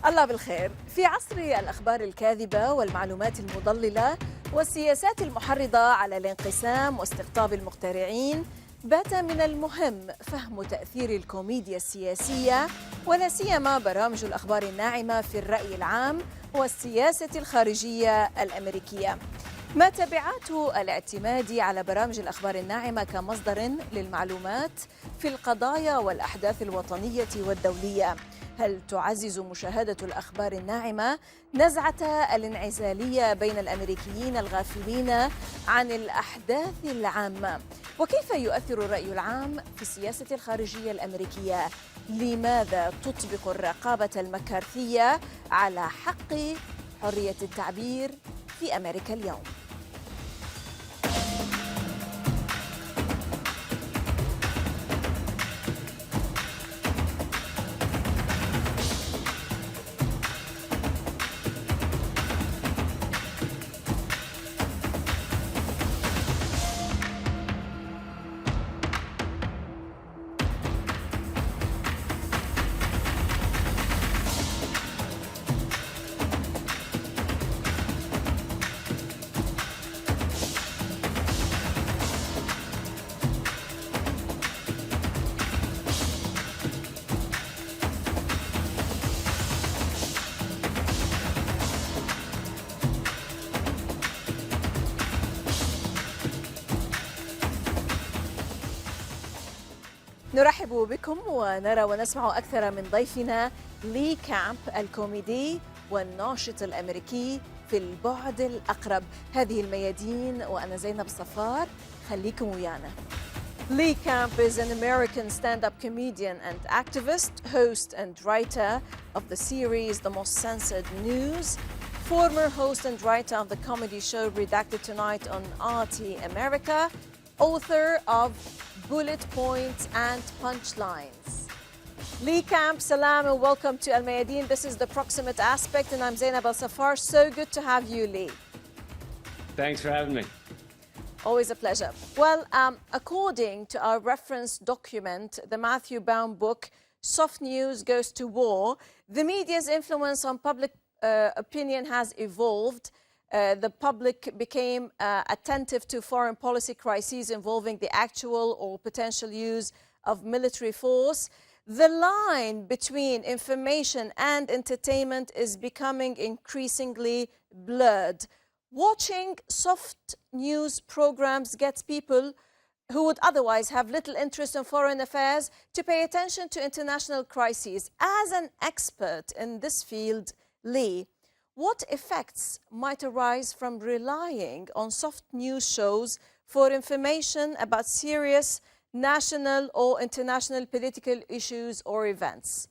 الله بالخير. في عصر الأخبار الكاذبة والمعلومات المضللة والسياسات المحرضة على الانقسام واستقطاب المقترعين، بات من المهم فهم تأثير الكوميديا السياسية، ولا سيما برامج الأخبار الناعمة في الرأي العام والسياسة الخارجية الأميركية. ما تبعات الاعتماد على برامج الأخبار الناعمة كمصدر للمعلومات في القضايا والأحداث الوطنية والدولية؟ هل تعزز مشاهدة الأخبار الناعمة نزعة الانعزالية بين الأميركيين الغافلين عن الأحداث العامة؟ وكيف يؤثر الرأي العام في السياسة الخارجية الأمريكية؟ لماذا تطبق الرقابة المكارثية على حق حرية التعبير في أمريكا اليوم؟ نرحب بكم ونرى ونسمع أكثر من ضيفنا لي كامب الكوميدي والناشط الأمريكي في البعد الأقرب. هذه الميادين وأنا زينب صفار، خليكم ويانا. Lee Camp is an American stand-up comedian and activist, host and writer of the series The Most Censored News, former host and writer of the comedy show Redacted Tonight on RT America, author of Bullet Points and Punchlines. Lee Camp, salam and welcome to الميادين. This is The Proximate Aspect and I'm Zainab Al-Safar. So good to have you, Lee. Thanks for having me. Always a pleasure. Well, according to our reference document, the Matthew Baum book, Soft News Goes to War, the media's influence on public opinion has evolved. The public became attentive to foreign policy crises involving the actual or potential use of military force. The line between information and entertainment is becoming increasingly blurred. Watching soft news programs gets people who would otherwise have little interest in foreign affairs to pay attention to international crises. As an expert in this field, Lee, what effects might arise from relying on soft news shows for information about serious national or international political issues or events?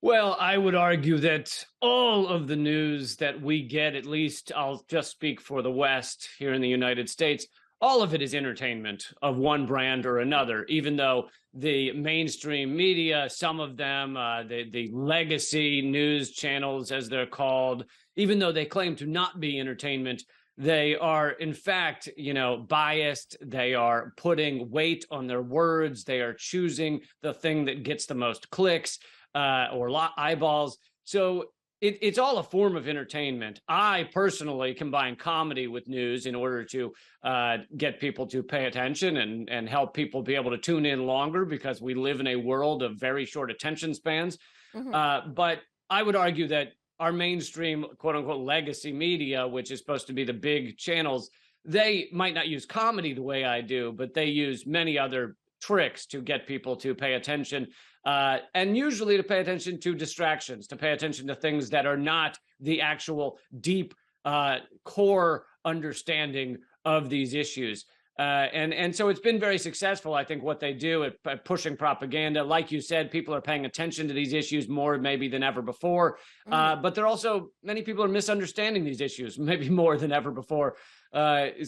Well, I would argue that all of the news that we get, at least I'll just speak for the West here in the United States, all of it is entertainment of one brand or another, even though the mainstream media, some of them, the legacy news channels, as they're called, even though they claim to not be entertainment, they are, in fact, biased. They are putting weight on their words. They are choosing the thing that gets the most clicks or eyeballs. So it's all a form of entertainment. I personally combine comedy with news in order to get people to pay attention and help people be able to tune in longer, because we live in a world of very short attention spans. But I would argue that our mainstream, quote unquote, legacy media, which is supposed to be the big channels, they might not use comedy the way I do, but they use many other tricks to get people to pay attention. And usually to pay attention to distractions, to pay attention to things that are not the actual deep core understanding of these issues. And so it's been very successful, I think, what they do at pushing propaganda. Like you said, people are paying attention to these issues more maybe than ever before. But they're also, many people are misunderstanding these issues maybe more than ever before.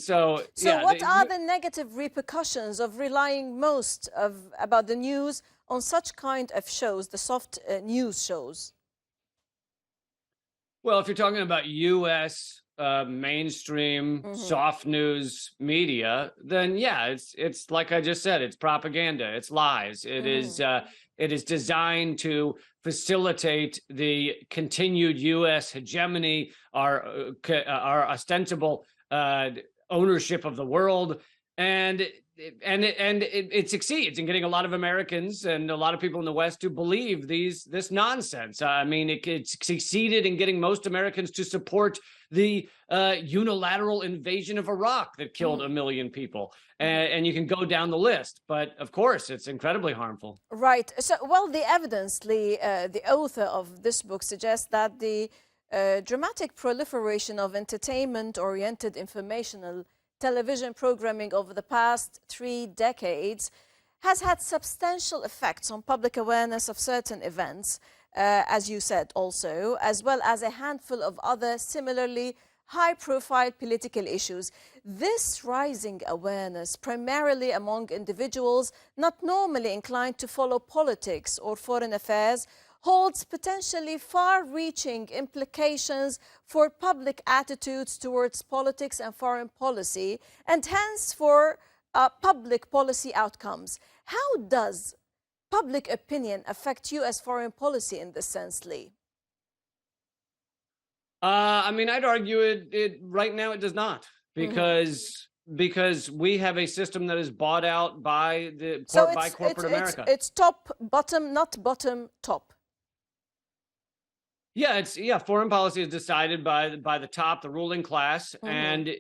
So yeah, what are the negative repercussions of relying most about the news on such kind of shows, the soft news shows? Well, if you're talking about U.S. mainstream soft news media, then yeah, it's like I just said, it's propaganda, it's lies, it is It is designed to facilitate the continued U.S. hegemony, our ostensible ownership of the world, and it succeeds in getting a lot of Americans and a lot of people in the West to believe this nonsense. I mean, it succeeded in getting most Americans to support the unilateral invasion of Iraq that killed 1 million people. And you can go down the list. But of course, it's incredibly harmful. Right. So, well, the evidence, Lee, the author of this book suggests that the dramatic proliferation of entertainment-oriented informational television programming over the past 3 decades has had substantial effects on public awareness of certain events, as you said also, as well as a handful of other similarly high-profile political issues. This rising awareness, primarily among individuals not normally inclined to follow politics or foreign affairs, holds potentially far-reaching implications for public attitudes towards politics and foreign policy, and hence for public policy outcomes. How does public opinion affect U.S. foreign policy in this sense, Lee? I mean, I'd argue it right now it does not, because we have a system that is bought out by corporate America. It's top, bottom, not bottom, top. Yeah, foreign policy is decided by the top, the ruling class, and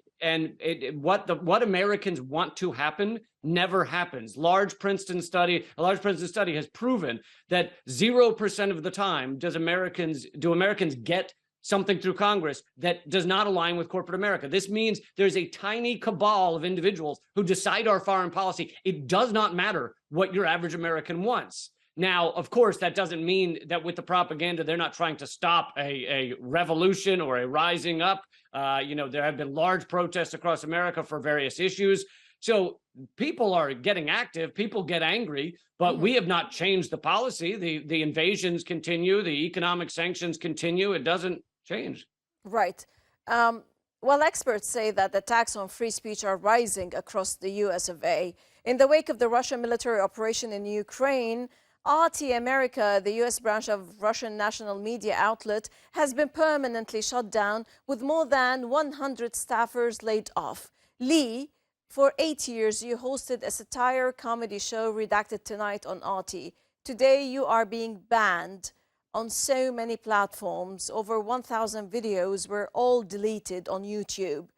what Americans want to happen never happens. A large Princeton study has proven that 0% of the time do Americans get something through Congress that does not align with corporate America. This means there's a tiny cabal of individuals who decide our foreign policy. It does not matter what your average American wants. Now, of course, that doesn't mean that with the propaganda, they're not trying to stop a revolution or a rising up. There have been large protests across America for various issues. So people are getting active, people get angry, but we have not changed the policy. The invasions continue, the economic sanctions continue. It doesn't change. Right. Well, experts say that attacks on free speech are rising across the US of A. In the wake of the Russian military operation in Ukraine, RT America, the US branch of Russian national media outlet, has been permanently shut down with more than 100 staffers laid off. Lee, for 8 years, you hosted a satire comedy show, Redacted Tonight, on RT. Today, you are being banned on so many platforms. Over 1,000 videos were all deleted on YouTube.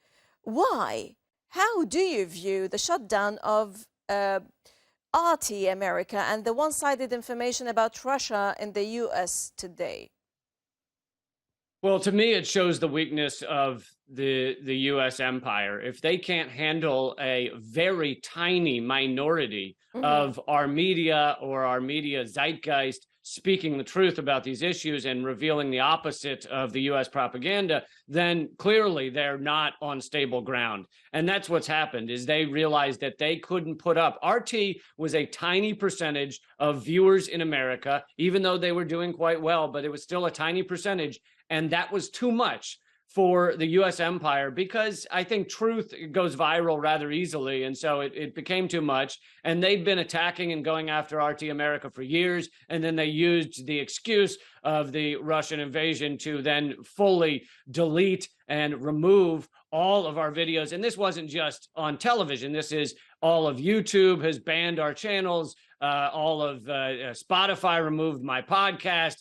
Why? How do you view the shutdown of RT America and the one-sided information about Russia in the US today? Well, to me, it shows the weakness of the U.S. empire. If they can't handle a very tiny minority of our media or our media zeitgeist speaking the truth about these issues and revealing the opposite of the U.S. propaganda, then clearly they're not on stable ground. And that's what's happened, is they realized that they couldn't put up. RT was a tiny percentage of viewers in America, even though they were doing quite well, but it was still a tiny percentage. And that was too much for the U.S. empire, because I think truth goes viral rather easily. And so it became too much. And they've been attacking and going after RT America for years. And then they used the excuse of the Russian invasion to then fully delete and remove all of our videos. And this wasn't just on television. This is all of YouTube has banned our channels. All of Spotify removed my podcast.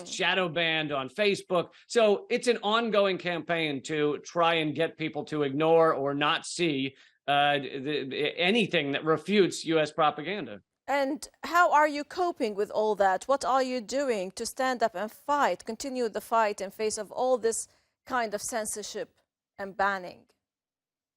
Shadow banned on Facebook. So it's an ongoing campaign to try and get people to ignore or not see anything that refutes U.S. propaganda. And how are you coping with all that? What are you doing to stand up and fight, continue the fight in face of all this kind of censorship and banning?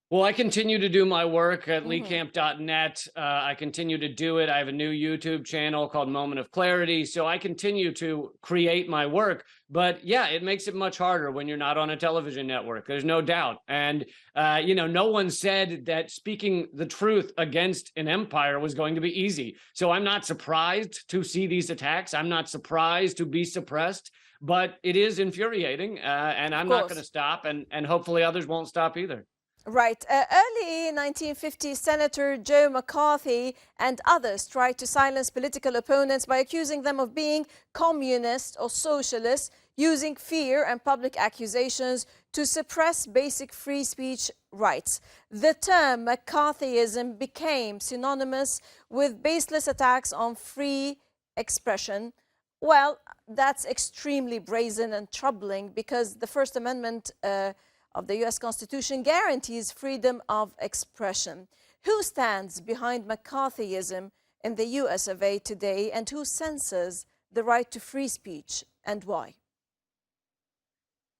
Well, I continue to do my work at leecamp.net. I continue to do it. I have a new YouTube channel called Moment of Clarity. So I continue to create my work. But yeah, it makes it much harder when you're not on a television network. There's no doubt. And, no one said that speaking the truth against an empire was going to be easy. So I'm not surprised to see these attacks. I'm not surprised to be suppressed. But it is infuriating. And I'm not going to stop. And hopefully others won't stop either. Right. Early 1950s, Senator Joe McCarthy and others tried to silence political opponents by accusing them of being communist or socialist, using fear and public accusations to suppress basic free speech rights. The term McCarthyism became synonymous with baseless attacks on free expression. Well, that's extremely brazen and troubling because the First Amendment of the US Constitution guarantees freedom of expression. Who stands behind McCarthyism in the US of A today, and who censors the right to free speech, and why?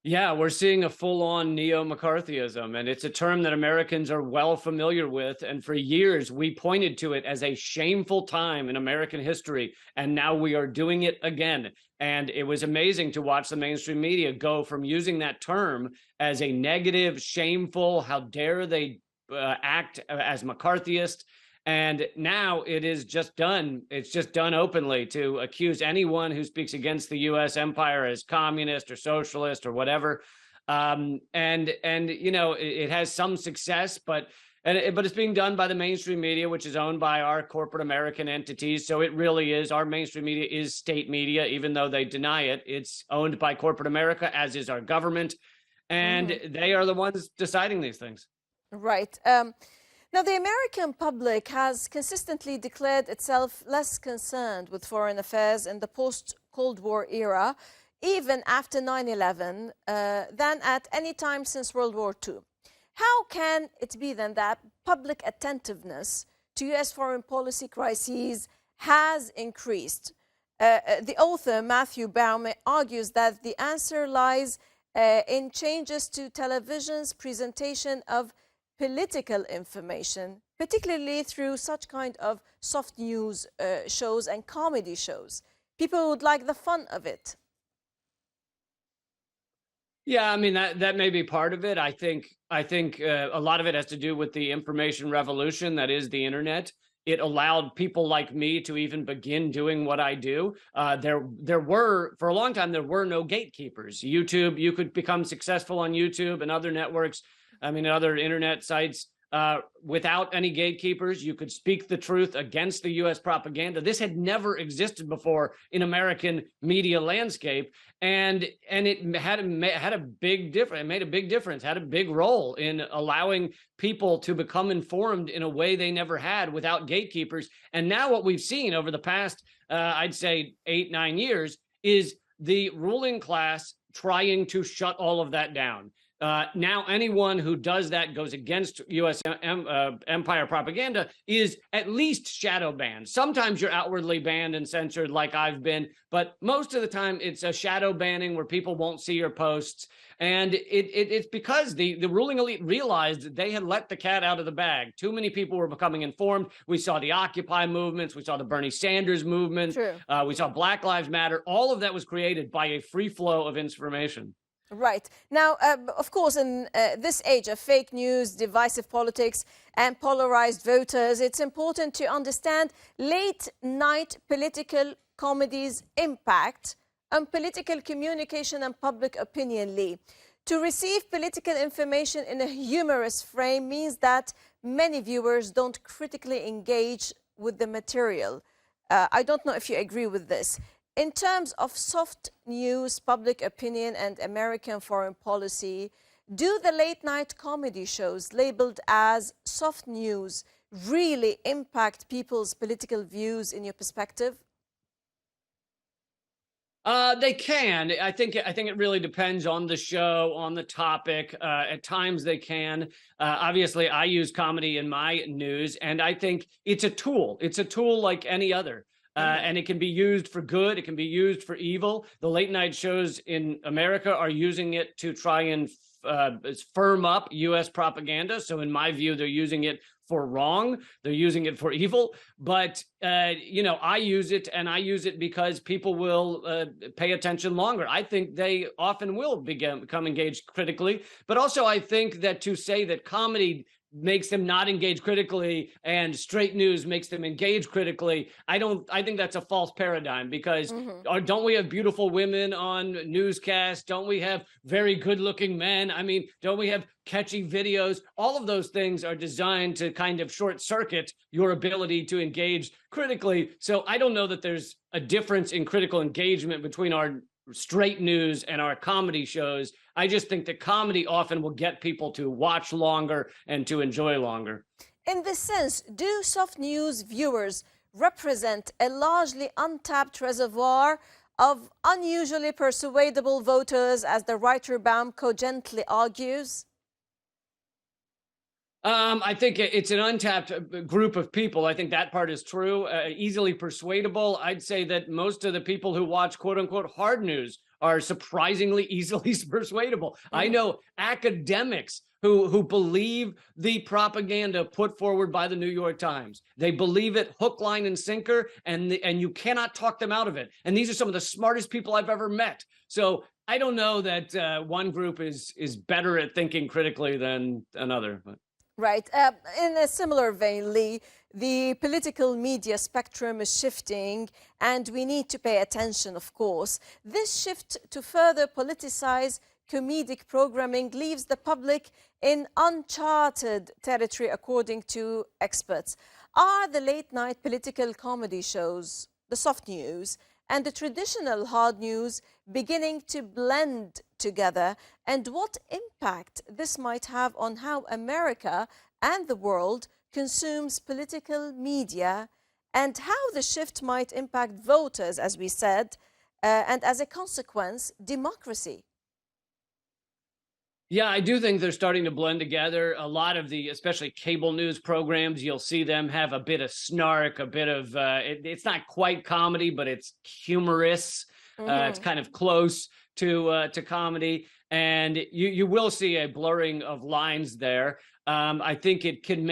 Yeah, we're seeing a full-on neo-McCarthyism, and it's a term that Americans are well familiar with. And for years, we pointed to it as a shameful time in American history, and now we are doing it again. And it was amazing to watch the mainstream media go from using that term as a negative, shameful, how dare they act as McCarthyist. And now it is just done. It's just done openly to accuse anyone who speaks against the U.S. empire as communist or socialist or whatever. And you know, it has some success, but it's being done by the mainstream media, which is owned by our corporate American entities. So it really is, our mainstream media is state media, even though they deny it. It's owned by corporate America, as is our government. And they are the ones deciding these things. Right. Now, the American public has consistently declared itself less concerned with foreign affairs in the post-Cold War era, even after 9/11, than at any time since World War II. How can it be then that public attentiveness to US foreign policy crises has increased? The author, Matthew Baum, argues that the answer lies in changes to television's presentation of political information, particularly through such kind of soft news shows and comedy shows. People would like the fun of it. Yeah, I mean, that may be part of it. I think a lot of it has to do with the information revolution that is the internet. It allowed people like me to even begin doing what I do. There were, for a long time, there were no gatekeepers. YouTube, you could become successful on YouTube and other networks, I mean, other internet sites, without any gatekeepers. You could speak the truth against the U.S. propaganda. This had never existed before in American media landscape, and it had a big difference. It made a big difference. Had a big role in allowing people to become informed in a way they never had without gatekeepers. And now what we've seen over the past, I'd say 8-9 years, is the ruling class trying to shut all of that down. Now, anyone who does that, goes against U.S. empire propaganda, is at least shadow banned. Sometimes you're outwardly banned and censored, like I've been, but most of the time it's a shadow banning where people won't see your posts. And it's because the ruling elite realized they had let the cat out of the bag. Too many people were becoming informed. We saw the Occupy movements. We saw the Bernie Sanders movement. We saw Black Lives Matter. All of that was created by a free flow of information. Right. Now, of course, in this age of fake news, divisive politics, and polarized voters, it's important to understand late-night political comedy's impact on political communication and public opinion, Lee. To receive political information in a humorous frame means that many viewers don't critically engage with the material. I don't know if you agree with this. In terms of soft news, public opinion, and American foreign policy, do the late-night comedy shows labeled as soft news really impact people's political views in your perspective? They can. I think it really depends on the show, on the topic. At times they can. Obviously, I use comedy in my news, and I think it's a tool. It's a tool like any other. And it can be used for good. It can be used for evil. The late night shows in America are using it to try and firm up U.S. propaganda. So in my view, they're using it for wrong. They're using it for evil. But, you know, I use it, and I use it because people will pay attention longer. I think they often will become engaged critically. But also, I think that to say that comedy makes them not engage critically and straight news makes them engage critically. I think that's a false paradigm, because don't we have beautiful women on newscasts? Don't we have very good looking men? I mean, don't we have catchy videos? All of those things are designed to kind of short circuit your ability to engage critically. So I don't know that there's a difference in critical engagement between our straight news and our comedy shows. I just think that comedy often will get people to watch longer and to enjoy longer. In this sense, do soft news viewers represent a largely untapped reservoir of unusually persuadable voters, as the writer Baum cogently argues? I think it's an untapped group of people. I think that part is true. Easily persuadable. I'd say that most of the people who watch quote unquote hard news are surprisingly easily persuadable. I know academics who believe the propaganda put forward by the New York Times. They believe it hook, line, and sinker, and you cannot talk them out of it. And these are some of the smartest people I've ever met. So I don't know that one group is better at thinking critically than another. But. Right. In a similar vein, Lee, the political media spectrum is shifting, and we need to pay attention, of course. This shift to further politicize comedic programming leaves the public in uncharted territory, according to experts. Are the late-night political comedy shows, the soft news, and the traditional hard news beginning to blend together, and what impact this might have on how America and the world consumes political media, and how the shift might impact voters, as we said, and as a consequence, democracy? Yeah, I do think they're starting to blend together. A lot of the, especially cable news programs, you'll see them have a bit of snark, a bit of, it's not quite comedy, but it's humorous. It's kind of close to comedy. And you will see a blurring of lines there. I think it can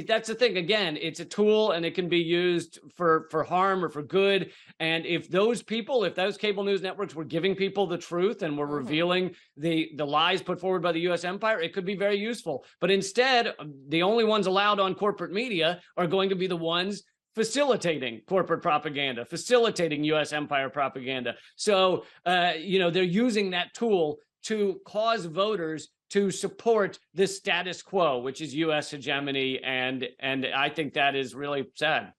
that's the thing. Again, it's a tool, and it can be used for harm or for good. And if those cable news networks were giving people the truth and were revealing the lies put forward by the U.S. empire, it could be very useful. But instead, the only ones allowed on corporate media are going to be the ones facilitating corporate propaganda, facilitating U.S. empire propaganda. So, they're using that tool to cause voters to support the status quo, which is U.S. hegemony, and I think that is really sad.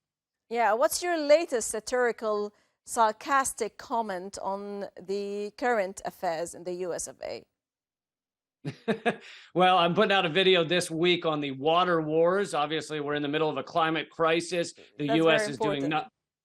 Yeah, what's your latest satirical, sarcastic comment on the current affairs in the U.S. of A.? Well, I'm putting out a video this week on the water wars. Obviously, we're in the middle of a climate crisis. The U.S. is doing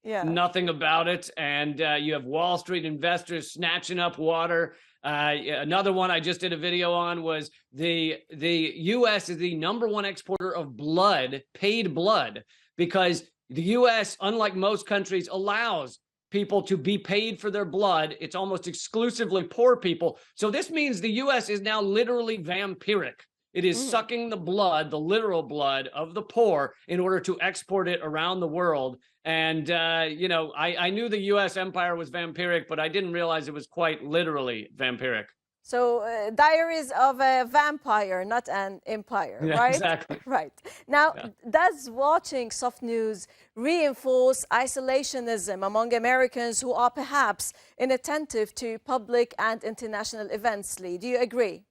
nothing about it, and you have Wall Street investors snatching up water. Another one I just did a video on was the U.S. is the #1 exporter of blood, paid blood, because the U.S., unlike most countries, allows people to be paid for their blood. It's almost exclusively poor people. So this means the U.S. is now literally vampiric. It is sucking the blood, the literal blood of the poor, in order to export it around the world. And, I knew the U.S. empire was vampiric, but I didn't realize it was quite literally vampiric. So, Diaries of a Vampire, not an empire, yeah, right? Exactly. Right. Now, does watching soft news reinforce isolationism among Americans who are perhaps inattentive to public and international events, Lee? Do you agree?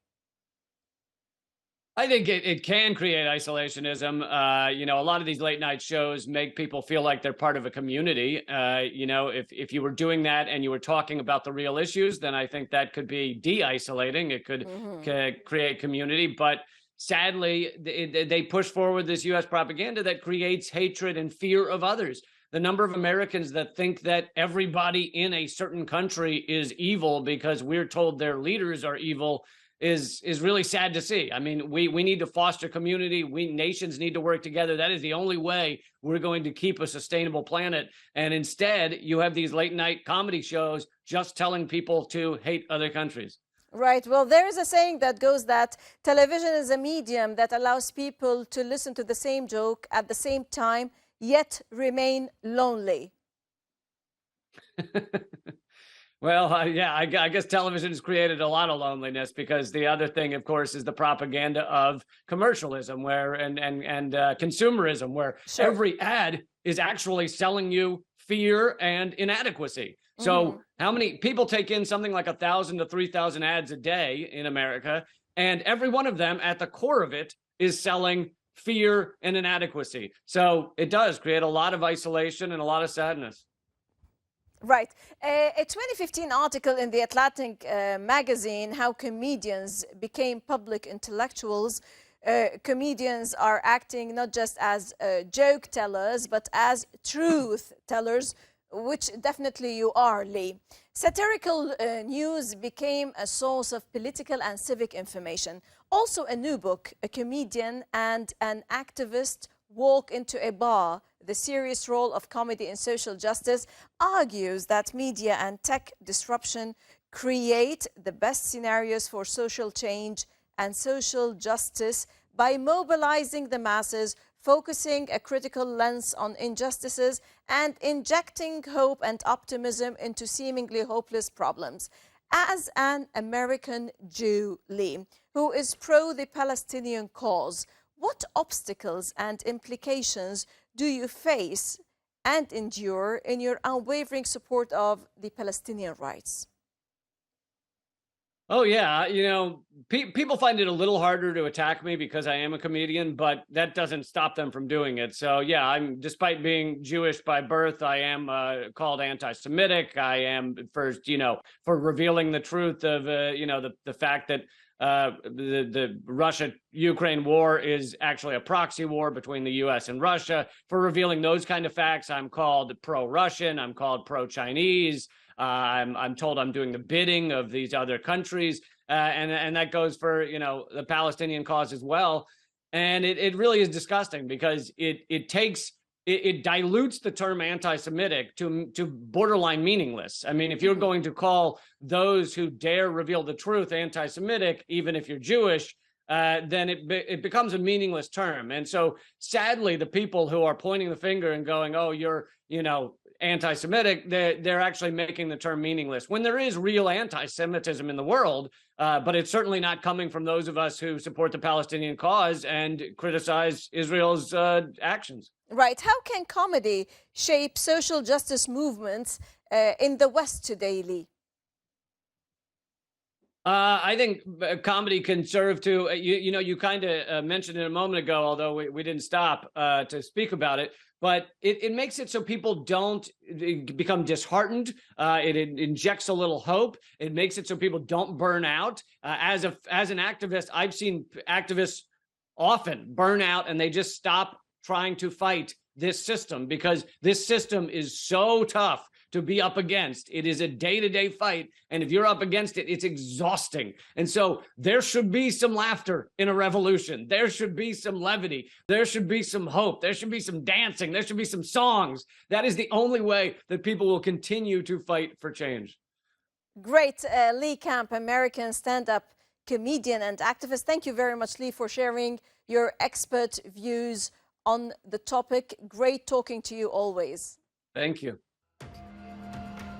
I think it can create isolationism. A lot of these late night shows make people feel like they're part of a community. If you were doing that and you were talking about the real issues, then I think that could be de-isolating. It could create community. But sadly, they push forward this U.S. propaganda that creates hatred and fear of others. The number of Americans that think that everybody in a certain country is evil because we're told their leaders are evil is really sad to see. I mean, we need to foster community. Nations need to work together. That is the only way we're going to keep a sustainable planet. And instead, you have these late night comedy shows just telling people to hate other countries. Right. Well, there is a saying that goes that television is a medium that allows people to listen to the same joke at the same time, yet remain lonely. Well, yeah, I guess television has created a lot of loneliness because the other thing, of course, is the propaganda of commercialism, where and consumerism, where Sure. every ad is actually selling you fear and inadequacy. So, how many people take in something like 1,000 to 3,000 ads a day in America, and every one of them, at the core of it, is selling fear and inadequacy. So, it does create a lot of isolation and a lot of sadness. Right. A 2015 article in the Atlantic magazine, How Comedians Became Public Intellectuals. Comedians are acting not just as joke tellers, but as truth tellers, which definitely you are, Lee. Satirical news became a source of political and civic information. Also, a new book, A Comedian and an Activist Walk into a Bar, The Serious Role of Comedy in Social Justice, argues that media and tech disruption create the best scenarios for social change and social justice by mobilizing the masses, focusing a critical lens on injustices, and injecting hope and optimism into seemingly hopeless problems. As an American Jew, Lee, who is pro the Palestinian cause, what obstacles and implications do you face and endure in your unwavering support of the Palestinian rights? Oh, yeah. People find it a little harder to attack me because I am a comedian, but that doesn't stop them from doing it. So, yeah, despite being Jewish by birth, I am called anti-Semitic. I am first, for revealing the truth of, the fact that the Russia-Ukraine war is actually a proxy war between the U.S. and Russia. For revealing those kind of facts, I'm called pro-Russian. I'm called pro-Chinese. I'm told I'm doing the bidding of these other countries, and that goes for the Palestinian cause as well. And it really is disgusting because it dilutes the term anti-Semitic to borderline meaningless. I mean, if you're going to call those who dare reveal the truth anti-Semitic, even if you're Jewish, then it becomes a meaningless term. And so, sadly, the people who are pointing the finger and going, "Oh, you're anti-Semitic," they're actually making the term meaningless when there is real anti-Semitism in the world, but it's certainly not coming from those of us who support the Palestinian cause and criticize Israel's actions. Right. How can comedy shape social justice movements in the West today, Lee? I think comedy can serve to, you kind of mentioned it a moment ago, although we didn't stop to speak about it, but it makes it so people don't become disheartened. It injects a little hope. It makes it so people don't burn out. As an activist, I've seen activists often burn out and they just stop trying to fight this system because this system is so tough to be up against. It is a day-to-day fight, and if you're up against it, it's exhausting. And so there should be some laughter in a revolution. There should be some levity. There should be some hope. There should be some dancing. There should be some songs. That is the only way that people will continue to fight for change. Great. Lee Camp, American stand-up comedian and activist. Thank you very much, Lee, for sharing your expert views on the topic. Great talking to you always. Thank you.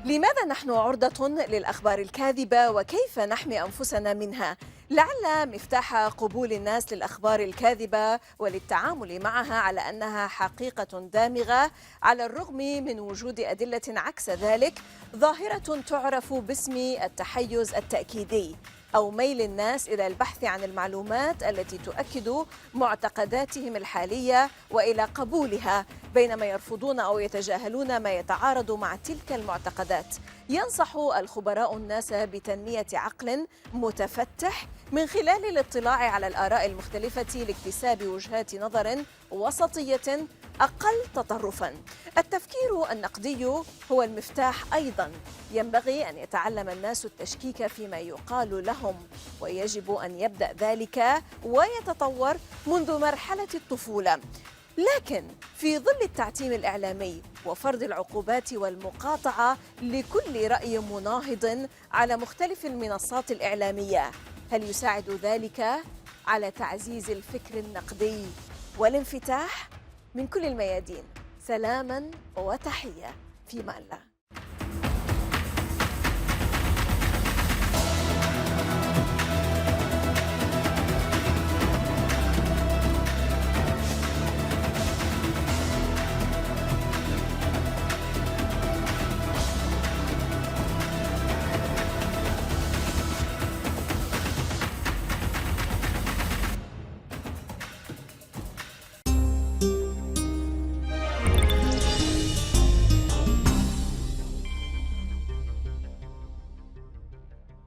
لماذا نحن عرضة للأخبار الكاذبة وكيف نحمي أنفسنا منها؟ لعل مفتاح قبول الناس للأخبار الكاذبة وللتعامل معها على أنها حقيقة دامغة على الرغم من وجود أدلة عكس ذلك ظاهرة تعرف باسم التحيز التأكيدي أو ميل الناس إلى البحث عن المعلومات التي تؤكد معتقداتهم الحالية وإلى قبولها بينما يرفضون أو يتجاهلون ما يتعارض مع تلك المعتقدات. ينصح الخبراء الناس بتنمية عقل متفتح من خلال الاطلاع على الآراء المختلفة لاكتساب وجهات نظر وسطية أقل تطرفاً. التفكير النقدي هو المفتاح أيضاً. ينبغي أن يتعلم الناس التشكيك فيما يقال لهم ويجب أن يبدأ ذلك ويتطور منذ مرحلة الطفولة. لكن في ظل التعتيم الإعلامي وفرض العقوبات والمقاطعة لكل رأي مناهض على مختلف المنصات الإعلامية، هل يساعد ذلك على تعزيز الفكر النقدي والانفتاح؟ من كل الميادين، سلاما وتحية، في أمان الله.